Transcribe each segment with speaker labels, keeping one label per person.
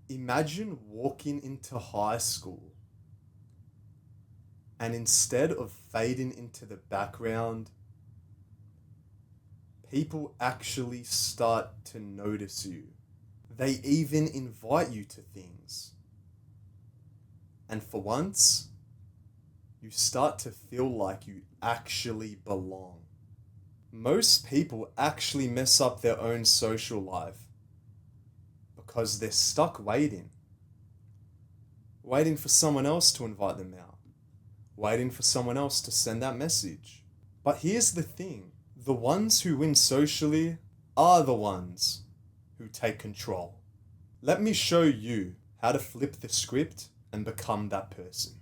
Speaker 1: Imagine walking into high school and instead of fading into the background, people actually start to notice you. They even invite you to things. And for once, you start to feel like you actually belong. Most people actually mess up their own social life because they're stuck waiting for someone else to invite them out, waiting for someone else to send that message. But here's the thing, the ones who win socially are the ones who take control. Let me show you how to flip the script and become that person.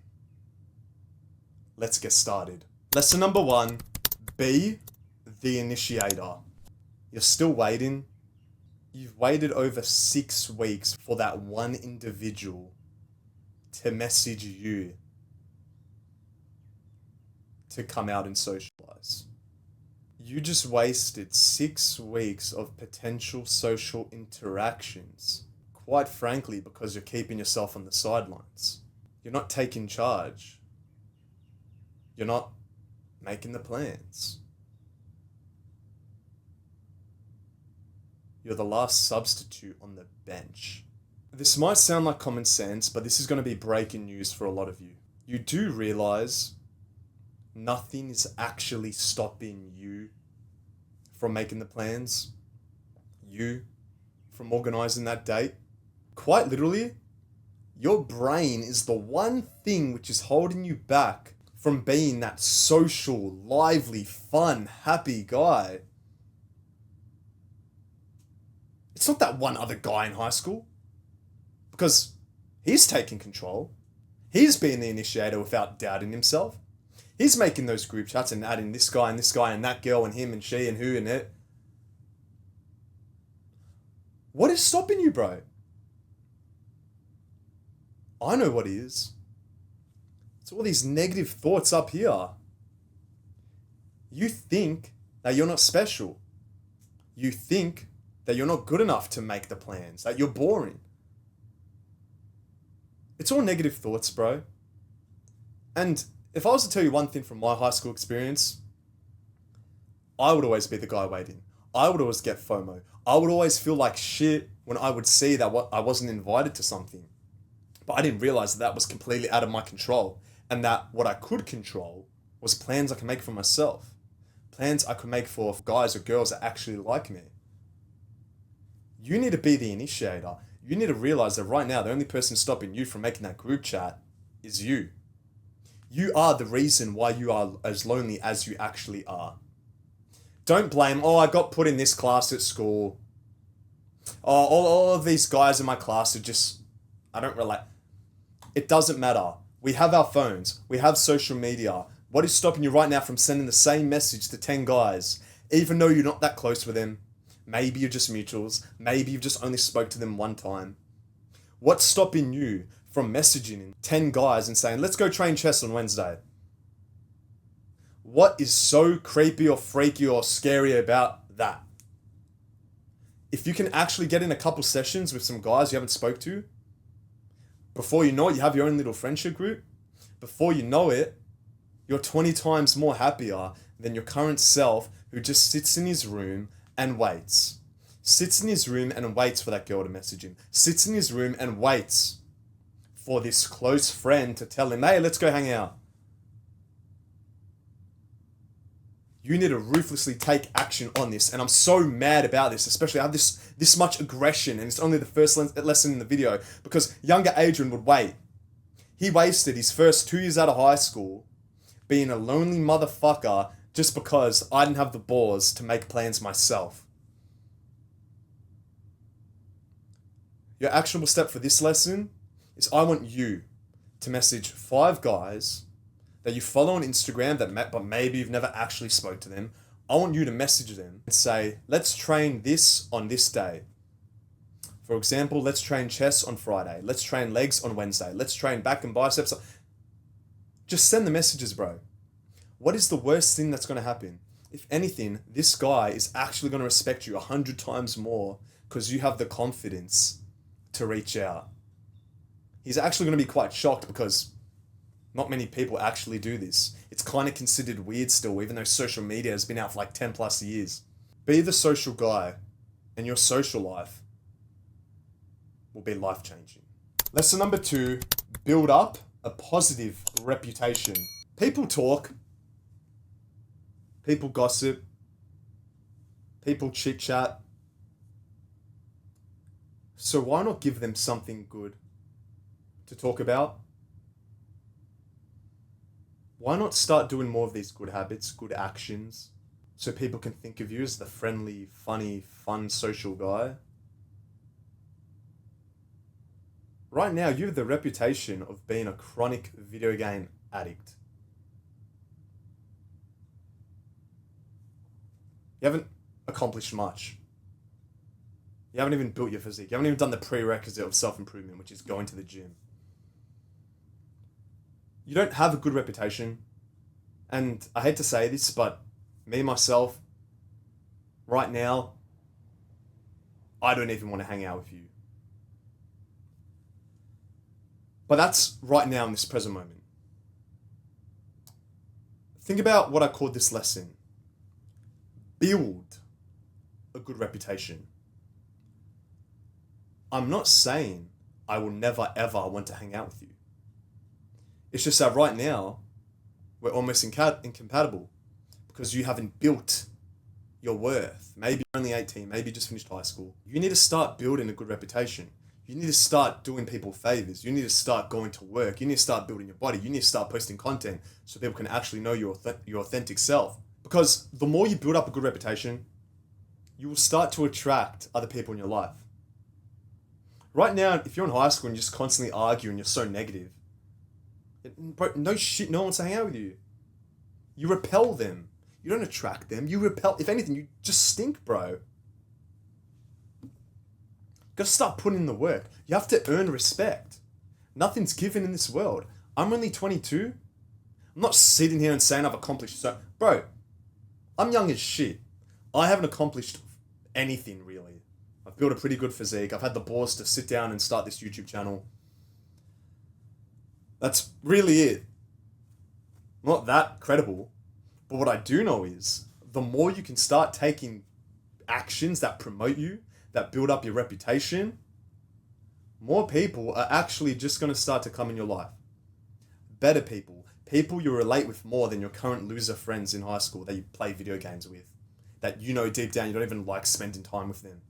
Speaker 1: Let's get started. Lesson number 1, be the initiator. You're still waiting. You've waited over 6 weeks for that one individual to message you to come out and socialize. You just wasted 6 weeks of potential social interactions, quite frankly, because you're keeping yourself on the sidelines. You're not taking charge. You're not making the plans. You're the last substitute on the bench. This might sound like common sense, but this is going to be breaking news for a lot of you. You do realize nothing is actually stopping you from making the plans, you from organizing that date. Quite literally, your brain is the one thing which is holding you back from being that social, lively, fun, happy guy. It's not that one other guy in high school, because he's taking control. He's being the initiator without doubting himself. He's making those group chats and adding this guy and that girl and him and she and who and it. What is stopping you, bro? I know what is. It's all these negative thoughts up here. You think that you're not special. You think that you're not good enough to make the plans, that you're boring. It's all negative thoughts, bro. And if I was to tell you one thing from my high school experience, I would always be the guy waiting. I would always get FOMO. I would always feel like shit when I would see that I wasn't invited to something. But I didn't realize that was completely out of my control, and that what I could control was plans I could make for myself. Plans I could make for guys or girls that actually like me. You need to be the initiator. You need to realize that right now, the only person stopping you from making that group chat is you. You are the reason why you are as lonely as you actually are. Don't blame, I got put in this class at school. All of these guys in my class are just, I don't relate. It doesn't matter. We have our phones. We have social media. What is stopping you right now from sending the same message to 10 guys, even though you're not that close with them? Maybe you're just mutuals. Maybe you've just only spoke to them one time. What's stopping you from messaging 10 guys and saying, let's go train chess on Wednesday? What is so creepy or freaky or scary about that? If you can actually get in a couple sessions with some guys you haven't spoke to, before you know it, you have your own little friendship group. Before you know it, you're 20 times more happier than your current self who just sits in his room and waits. Sits in his room and waits for that girl to message him. Sits in his room and waits for this close friend to tell him, hey, let's go hang out. You need to ruthlessly take action on this. And I'm so mad about this, especially I have this much aggression, and it's only the first lesson in the video, because younger Adrian would wait. He wasted his first 2 years out of high school being a lonely motherfucker just because I didn't have the balls to make plans myself. Your actionable step for this lesson is I want you to message 5 guys that you follow on Instagram but maybe you've never actually spoke to them. I want you to message them and say, let's train this on this day. For example, let's train chess on Friday. Let's train legs on Wednesday. Let's train back and biceps. Just send the messages, bro. What is the worst thing that's going to happen? If anything, this guy is actually going to respect you 100 times more because you have the confidence to reach out. he's actually going to be quite shocked because not many people actually do this. It's kind of considered weird still, even though social media has been out for like 10 plus years. Be the social guy, and your social life will be life-changing. Lesson number 2, build up a positive reputation. People talk, people gossip, people chit-chat. So why not give them something good to talk about? Why not start doing more of these good habits, good actions, so people can think of you as the friendly, funny, fun, social guy? Right now, you have the reputation of being a chronic video game addict. You haven't accomplished much. You haven't even built your physique. You haven't even done the prerequisite of self-improvement, which is going to the gym. You don't have a good reputation. And I hate to say this, but me, myself, right now, I don't even want to hang out with you. But that's right now in this present moment. Think about what I called this lesson. Build a good reputation. I'm not saying I will never ever want to hang out with you. It's just that right now, we're almost incompatible because you haven't built your worth. Maybe you're only 18, maybe you just finished high school. You need to start building a good reputation. You need to start doing people favors. You need to start going to work. You need to start building your body. You need to start posting content so people can actually know your authentic self. Because the more you build up a good reputation, you will start to attract other people in your life. Right now, if you're in high school and you just constantly argue and you're so negative, bro, no shit, no one wants to hang out with you. You repel them. You don't attract them. You repel. If anything, you just stink, bro. You gotta start putting in the work. You have to earn respect. Nothing's given in this world. I'm only 22. I'm not sitting here and saying I've accomplished so... Bro, I'm young as shit. I haven't accomplished anything, really. I've built a pretty good physique. I've had the balls to sit down and start this YouTube channel. That's really it. I'm not that credible. But what I do know is, the more you can start taking actions that promote you, that build up your reputation, more people are actually just going to start to come in your life. Better people. People you relate with more than your current loser friends in high school that you play video games with. That you know deep down you don't even like spending time with them.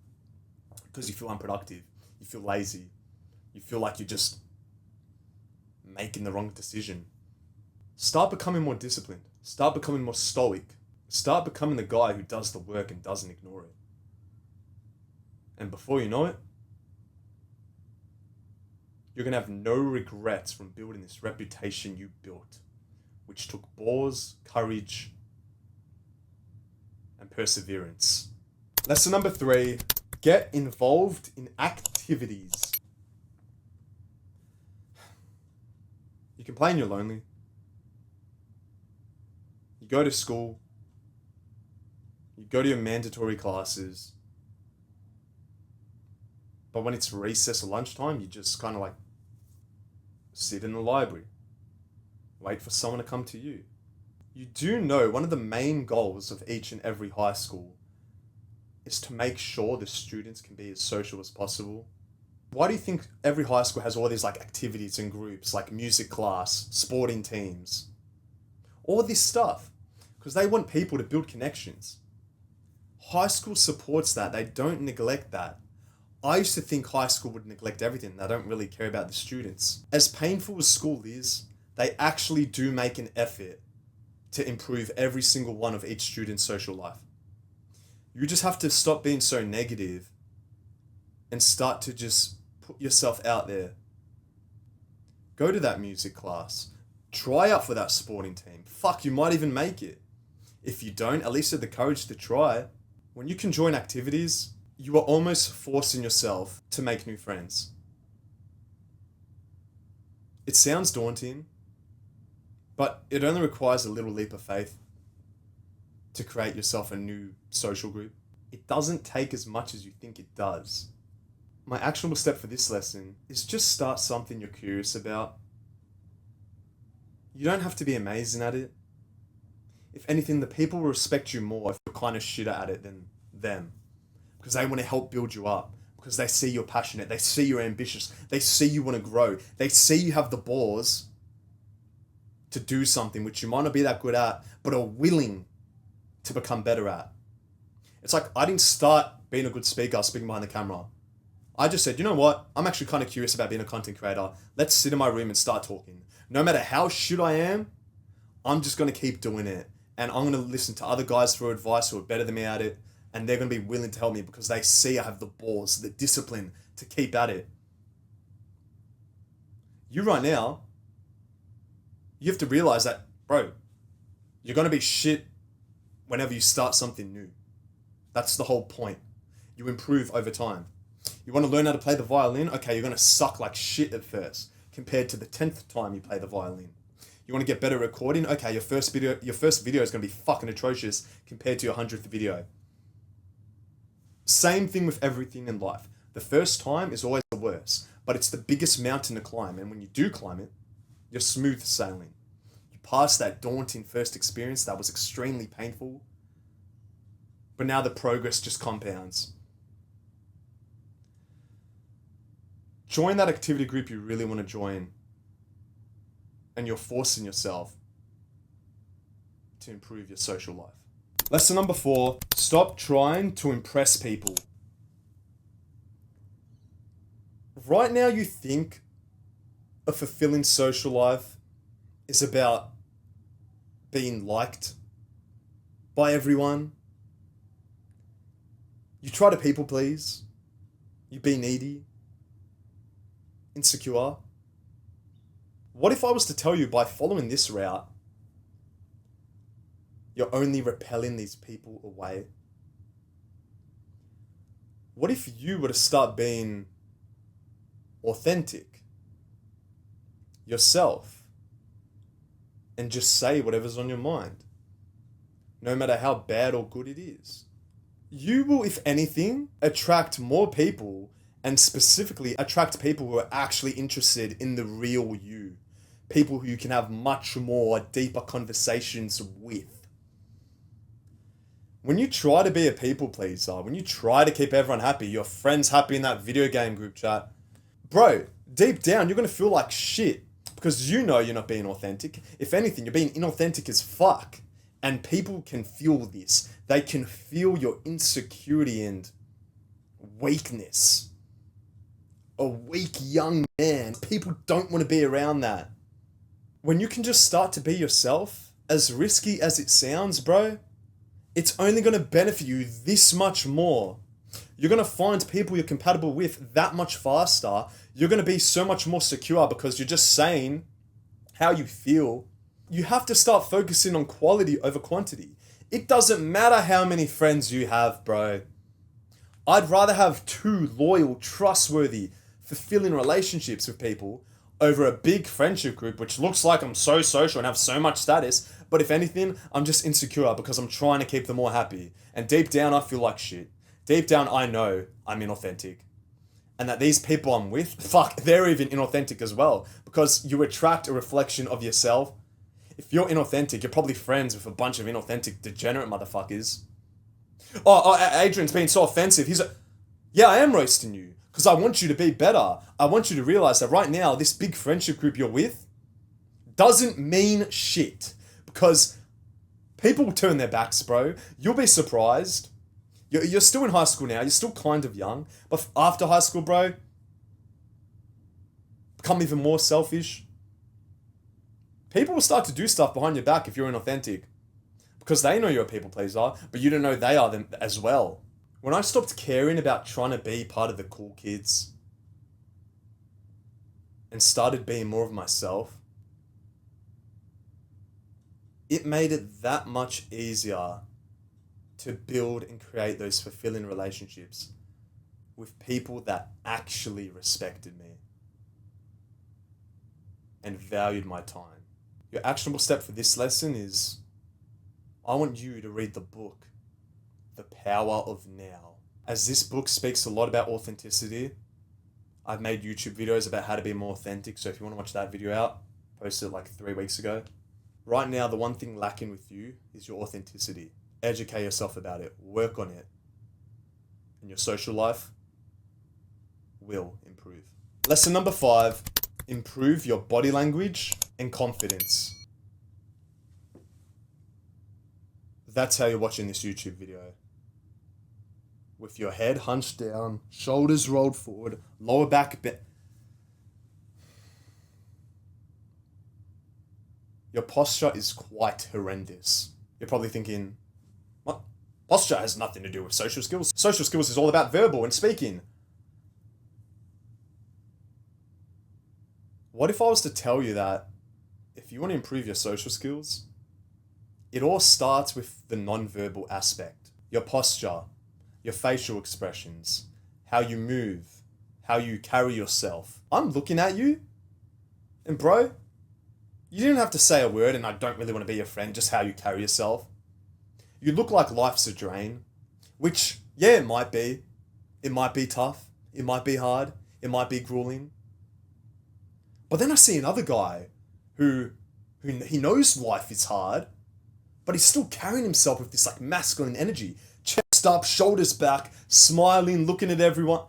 Speaker 1: Because you feel unproductive. You feel lazy. You feel like you're just making the wrong decision. Start becoming more disciplined. Start becoming more stoic. Start becoming the guy who does the work and doesn't ignore it. And before you know it, you're going to have no regrets from building this reputation you built, which took balls, courage, and perseverance. Lesson number 3, get involved in activities. You complain you're lonely. You go to school. You go to your mandatory classes. But when it's recess or lunchtime, you just kind of like sit in the library. Wait for someone to come to you. You do know one of the main goals of each and every high school is to make sure the students can be as social as possible. Why do you think every high school has all these like activities and groups, like music class, sporting teams, all this stuff? Because they want people to build connections. High school supports that. They don't neglect that. I used to think high school would neglect everything. They don't really care about the students. As painful as school is, they actually do make an effort to improve every single one of each student's social life. You just have to stop being so negative and start to just put yourself out there. Go to that music class. Try out for that sporting team. Fuck, you might even make it. If you don't, at least you have the courage to try. When you can join activities, you are almost forcing yourself to make new friends. It sounds daunting, but it only requires a little leap of faith to create yourself a new social group. It doesn't take as much as you think it does. My actionable step for this lesson is just start something you're curious about. You don't have to be amazing at it. If anything, the people will respect you more if you're kind of shitter at it than them. Because they want to help build you up. Because they see you're passionate. They see you're ambitious. They see you want to grow. They see you have the balls to do something which you might not be that good at, but are willing to become better at. It's like I didn't start being a good speaker, speaking behind the camera. I just said, you know what? I'm actually kind of curious about being a content creator. Let's sit in my room and start talking. No matter how shit I am, I'm just going to keep doing it. And I'm going to listen to other guys for advice who are better than me at it. And they're going to be willing to help me because they see I have the balls, the discipline to keep at it. You right now, you have to realize that, bro, you're going to be shit whenever you start something new. That's the whole point. You improve over time. You want to learn how to play the violin? Okay, you're going to suck like shit at first compared to the 10th time you play the violin. You want to get better at recording? Okay, your first video is going to be fucking atrocious compared to your 100th video. Same thing with everything in life. The first time is always the worst, but it's the biggest mountain to climb. And when you do climb it, you're smooth sailing. You pass that daunting first experience that was extremely painful, but now the progress just compounds. Join that activity group you really want to join, and you're forcing yourself to improve your social life. Lesson number 4, stop trying to impress people. Right now you think a fulfilling social life is about being liked by everyone. You try to people please. You be needy. Insecure. What if I was to tell you by following this route, you're only repelling these people away? What if you were to start being authentic, yourself, and just say whatever's on your mind, no matter how bad or good it is? You will, if anything, attract more people, and specifically attract people who are actually interested in the real you. People who you can have much more deeper conversations with. When you try to be a people pleaser, when you try to keep everyone happy, your friends happy in that video game group chat, bro, deep down, you're going to feel like shit because you know you're not being authentic. If anything, you're being inauthentic as fuck. And people can feel this. They can feel your insecurity and weakness. A weak young man. People don't want to be around that. When you can just start to be yourself, as risky as it sounds, bro, it's only going to benefit you this much more. You're going to find people you're compatible with that much faster. You're going to be so much more secure because you're just saying how you feel. You have to start focusing on quality over quantity. It doesn't matter how many friends you have, bro. I'd rather have 2 loyal, trustworthy, fulfilling relationships with people over a big friendship group which looks like I'm so social and have so much status, but if anything, I'm just insecure because I'm trying to keep them all happy. And deep down, I feel like shit. Deep down, I know I'm inauthentic. And that these people I'm with, fuck, they're even inauthentic as well because you attract a reflection of yourself. If you're inauthentic, you're probably friends with a bunch of inauthentic, degenerate motherfuckers. Adrian's being so offensive. He's like, yeah, I am roasting you because I want you to be better. I want you to realize that right now, this big friendship group you're with doesn't mean shit because people will turn their backs, bro. You'll be surprised. You're still in high school now. You're still kind of young. But after high school, bro, become even more selfish. People will start to do stuff behind your back if you're inauthentic because they know you're a people pleaser, but you don't know they are them as well. When I stopped caring about trying to be part of the cool kids and started being more of myself, it made it that much easier to build and create those fulfilling relationships with people that actually respected me and valued my time. Your actionable step for this lesson is I want you to read the book, The Power of Now. As this book speaks a lot about authenticity, I've made YouTube videos about how to be more authentic. So if you want to watch that video out, posted like 3 weeks ago. Right now, the one thing lacking with you is your authenticity. Educate yourself about it. Work on it. And your social life will improve. Lesson number 5, improve your body language and confidence. That's how you're watching this YouTube video. With your head hunched down, shoulders rolled forward, lower back bent. Your posture is quite horrendous. You're probably thinking, what? Posture has nothing to do with social skills. Social skills is all about verbal and speaking. What if I was to tell you that if you want to improve your social skills, it all starts with the non-verbal aspect. Your posture, your facial expressions, how you move, how you carry yourself. I'm looking at you, and bro, you didn't have to say a word and I don't really want to be your friend, just how you carry yourself. You look like life's a drain, which, yeah, it might be. It might be tough. It might be hard. It might be grueling. But then I see another guy who he knows life is hard, but he's still carrying himself with this like masculine energy. Chest up, shoulders back, smiling, looking at everyone.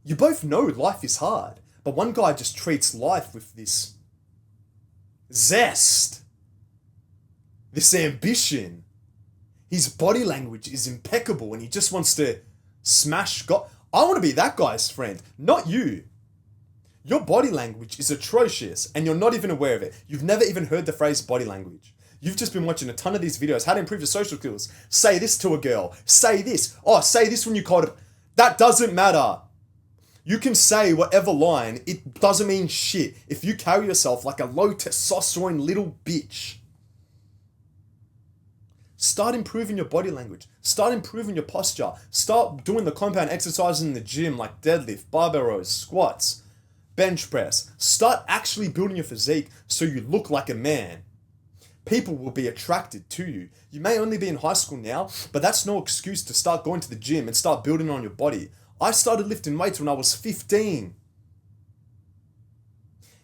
Speaker 1: You both know life is hard, but one guy just treats life with this zest, this ambition. His body language is impeccable and he just wants to smash God. I want to be that guy's friend, not you. Your body language is atrocious and you're not even aware of it. You've never even heard the phrase body language. You've just been watching a ton of these videos, how to improve your social skills. Say this to a girl. Say this. Oh, say this when you call it. That doesn't matter. You can say whatever line. It doesn't mean shit if you carry yourself like a low testosterone little bitch. Start improving your body language. Start improving your posture. Start doing the compound exercises in the gym like deadlift, barbell rows, squats, bench press. Start actually building your physique so you look like a man. People will be attracted to you. You may only be in high school now, but that's no excuse to start going to the gym and start building on your body. I started lifting weights when I was 15.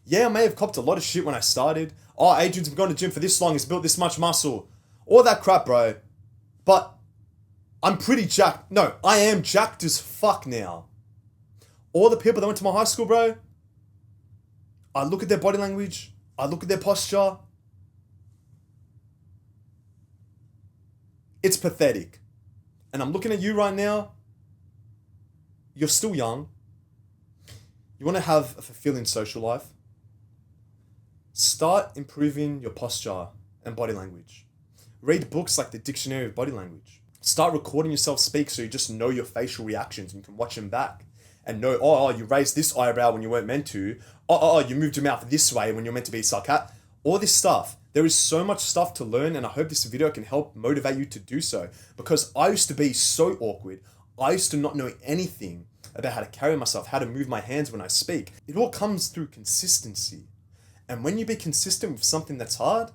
Speaker 1: Yeah, I may have copped a lot of shit when I started. Oh, Adrian's been going to the gym for this long, he's built this much muscle. All that crap, bro. But I'm pretty jacked. No, I am jacked as fuck now. All the people that went to my high school, bro, I look at their body language, I look at their posture. It's pathetic. And I'm looking at you right now. You're still young. You want to have a fulfilling social life. Start improving your posture and body language. Read books like the Dictionary of Body Language. Start recording yourself speak so you just know your facial reactions and you can watch them back. And know, oh, you raised this eyebrow when you weren't meant to. Oh, you moved your mouth this way when you're meant to be sarcastic. All this stuff. There is so much stuff to learn and I hope this video can help motivate you to do so. Because I used to be so awkward. I used to not know anything about how to carry myself, how to move my hands when I speak. It all comes through consistency. And when you be consistent with something that's hard,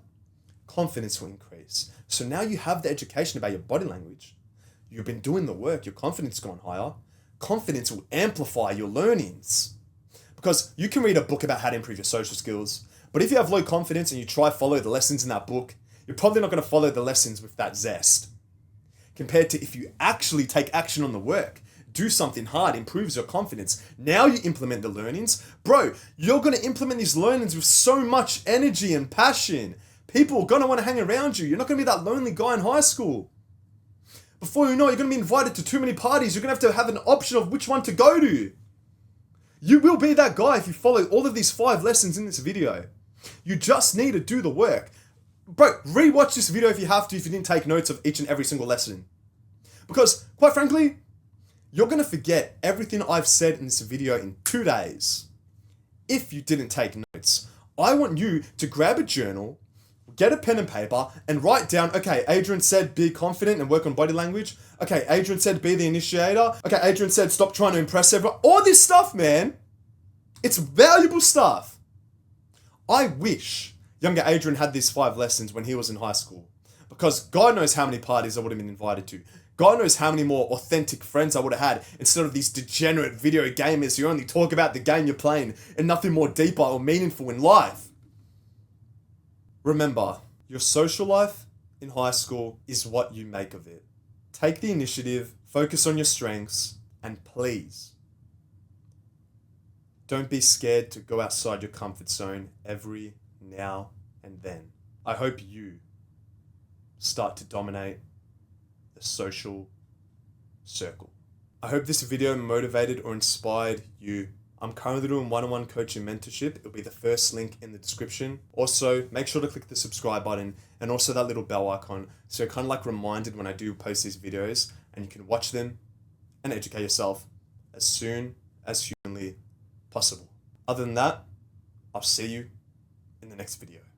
Speaker 1: confidence will increase. So now you have the education about your body language. You've been doing the work, your confidence is going higher. Confidence will amplify your learnings. Because you can read a book about how to improve your social skills, but if you have low confidence and you try to follow the lessons in that book, you're probably not going to follow the lessons with that zest. Compared to if you actually take action on the work, do something hard, improves your confidence. Now you implement the learnings. Bro, you're going to implement these learnings with so much energy and passion. People are going to want to hang around you. You're not going to be that lonely guy in high school. Before you know it, you're going to be invited to too many parties. You're going to have an option of which one to go to. You will be that guy if you follow all of these 5 lessons in this video. You just need to do the work. Bro, rewatch this video if you have to, if you didn't take notes of each and every single lesson. Because, quite frankly, you're going to forget everything I've said in this video in 2 days. If you didn't take notes. I want you to grab a journal, get a pen and paper, and write down, okay, Adrian said be confident and work on body language. Okay, Adrian said be the initiator. Okay, Adrian said stop trying to impress everyone. All this stuff, man. It's valuable stuff. I wish younger Adrian had these 5 lessons when he was in high school. Because God knows how many parties I would have been invited to. God knows how many more authentic friends I would have had instead of these degenerate video gamers who only talk about the game you're playing and nothing more deeper or meaningful in life. Remember, your social life in high school is what you make of it. Take the initiative, focus on your strengths, and please, don't be scared to go outside your comfort zone every now and then. I hope you start to dominate the social circle. I hope this video motivated or inspired you. I'm currently doing one-on-one coaching mentorship. It'll be the first link in the description. Also, make sure to click the subscribe button and also that little bell icon so you're kind of like reminded when I do post these videos and you can watch them and educate yourself as soon as humanly possible. Other than that, I'll see you in the next video.